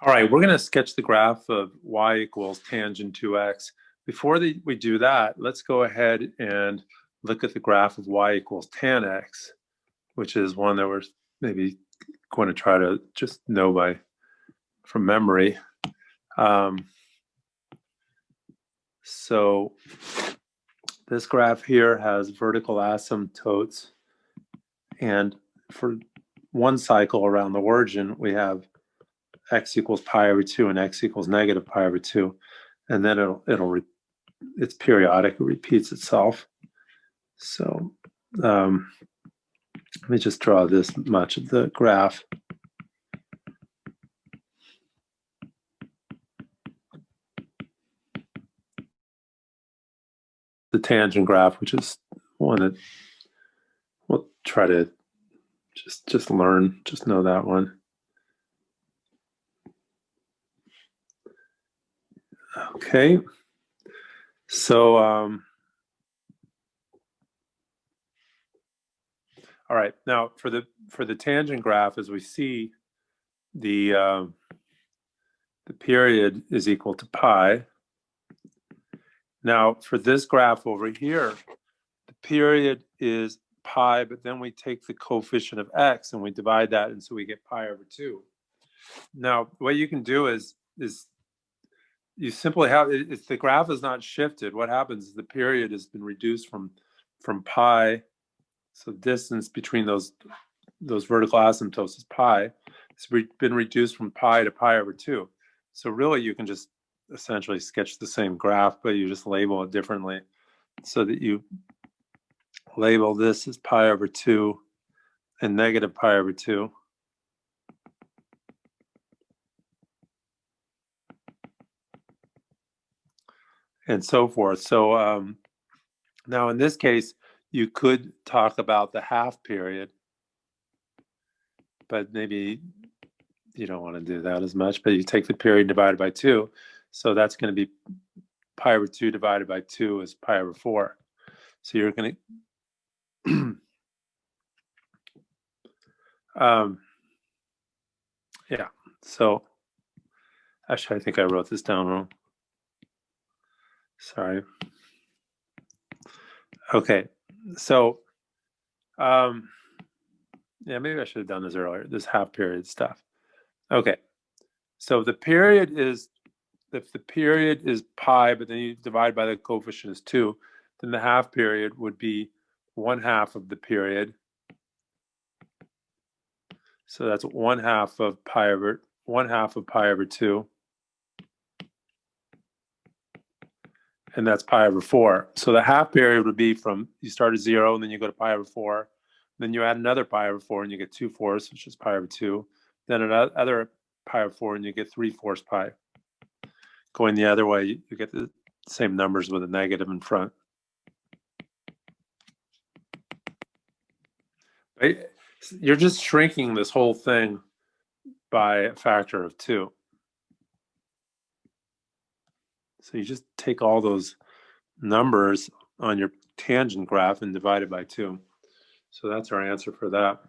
All right, we're going to sketch the graph of y equals tangent 2x. Before we do that, let's go ahead and look at the graph of y equals tan x, which is one that we're maybe going to try to just know from memory. So this graph here has vertical asymptotes, and for one cycle around the origin, we have x equals pi over 2 and x equals negative pi over 2, and then it's periodic, it repeats itself. So let me just draw this much of the graph. The tangent graph, which is one that we'll try to just learn, just know that one. Okay, so all right, now for the tangent graph, as we see, the period is equal to pi. Now for this graph over here, the period is pi, but then we take the coefficient of x and we divide that, and so we get pi over 2. Now what you can do is you simply have, if the graph is not shifted, what happens is the period has been reduced from pi, so distance between those vertical asymptotes is pi. It's been reduced from pi to pi over 2. So really you can just essentially sketch the same graph, but you just label it differently, so that you label this as pi over 2 and negative pi over 2. And so forth. So now in this case, you could talk about the half period, but maybe you don't want to do that as much, but you take the period divided by 2. So that's going to be pi over 2 divided by 2 is pi over 4. So you're going to, yeah. So actually, I think I wrote this down wrong. Sorry. Okay. So, yeah, maybe I should have done this earlier, this half period stuff. Okay. So the period is, if the period is pi, but then you divide by the coefficient is 2, then the half period would be 1/2 of the period. So that's 1/2 of pi over 2. And that's pi over 4. So the half period would be from, you start at 0 and then you go to pi over 4. Then you add another pi over 4 and you get 2/4, which is pi over 2. Then another pi over 4 and you get 3/4 pi. Going the other way, you get the same numbers with a negative in front. Right? You're just shrinking this whole thing by a factor of 2. So you just take all those numbers on your tangent graph and divide it by 2. So that's our answer for that.